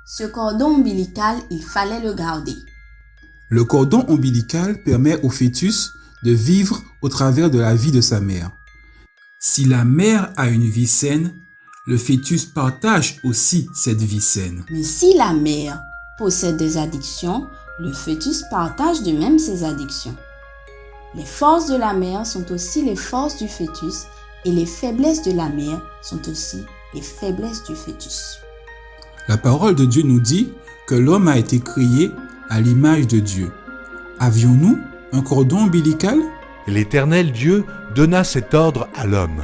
Ce cordon ombilical, il fallait le garder. Le cordon ombilical permet au fœtus de vivre au travers de la vie de sa mère. Si la mère a une vie saine, le fœtus partage aussi cette vie saine. Mais si la mère possède des addictions, le fœtus partage de même ses addictions. Les forces de la mère sont aussi les forces du fœtus et les faiblesses de la mère sont aussi les faiblesses du fœtus. La parole de Dieu nous dit que l'homme a été créé à l'image de Dieu. Avions-nous un cordon ombilical? L'Éternel Dieu donna cet ordre à l'homme.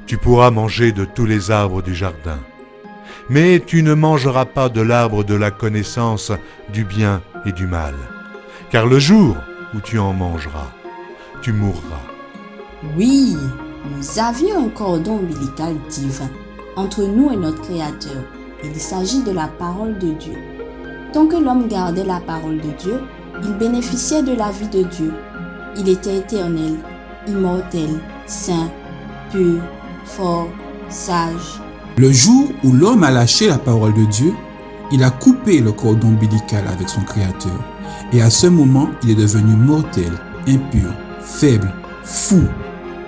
Tu pourras manger de tous les arbres du jardin, mais tu ne mangeras pas de l'arbre de la connaissance du bien et du mal, car le jour où tu en mangeras, tu mourras. Oui, nous avions un cordon ombilical divin entre nous et notre Créateur. Il s'agit de la parole de Dieu. Tant que l'homme gardait la parole de Dieu, il bénéficiait de la vie de Dieu. Il était éternel, immortel, saint, pur, fort, sage. Le jour où l'homme a lâché la parole de Dieu, il a coupé le cordon ombilical avec son Créateur. Et à ce moment, il est devenu mortel, impur, faible, fou.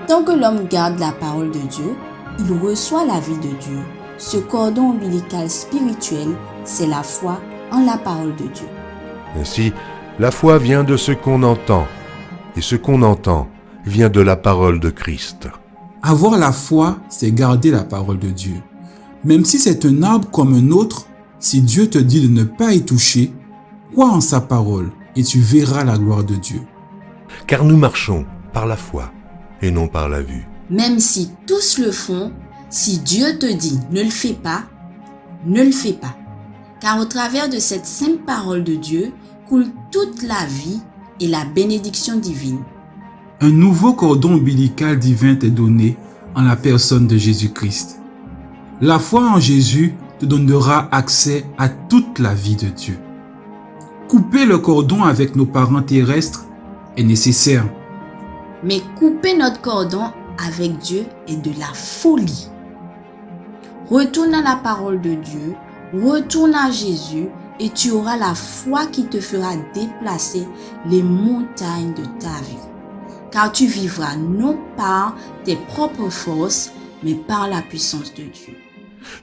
Tant que l'homme garde la parole de Dieu, il reçoit la vie de Dieu. Ce cordon ombilical spirituel, c'est la foi en la parole de Dieu. Ainsi, la foi vient de ce qu'on entend, et ce qu'on entend vient de la parole de Christ. Avoir la foi, c'est garder la parole de Dieu. Même si c'est un arbre comme un autre, si Dieu te dit de ne pas y toucher, crois en sa parole et tu verras la gloire de Dieu. Car nous marchons par la foi et non par la vue. Même si tous le font, si Dieu te dit ne le fais pas, ne le fais pas. Car au travers de cette simple parole de Dieu coule toute la vie et la bénédiction divine. Un nouveau cordon ombilical divin t'est donné en la personne de Jésus-Christ. La foi en Jésus te donnera accès à toute la vie de Dieu. Couper le cordon avec nos parents terrestres est nécessaire. Mais couper notre cordon avec Dieu est de la folie. Retourne à la parole de Dieu, retourne à Jésus et tu auras la foi qui te fera déplacer les montagnes de ta vie. Car tu vivras non par tes propres forces, mais par la puissance de Dieu.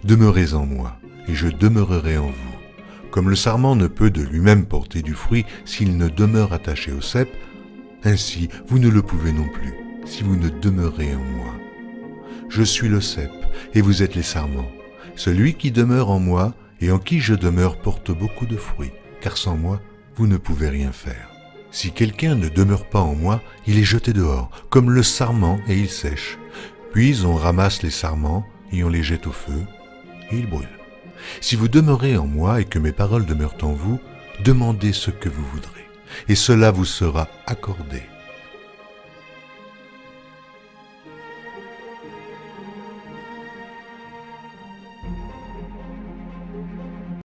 Demeurez en moi, et je demeurerai en vous. Comme le sarment ne peut de lui-même porter du fruit s'il ne demeure attaché au cep, ainsi vous ne le pouvez non plus, si vous ne demeurez en moi. Je suis le cep, et vous êtes les sarments. Celui qui demeure en moi, et en qui je demeure, porte beaucoup de fruits, car sans moi, vous ne pouvez rien faire. Si quelqu'un ne demeure pas en moi, il est jeté dehors, comme le sarment, et il sèche. Puis on ramasse les sarments, et on les jette au feu, et ils brûlent. Si vous demeurez en moi, et que mes paroles demeurent en vous, demandez ce que vous voudrez, et cela vous sera accordé.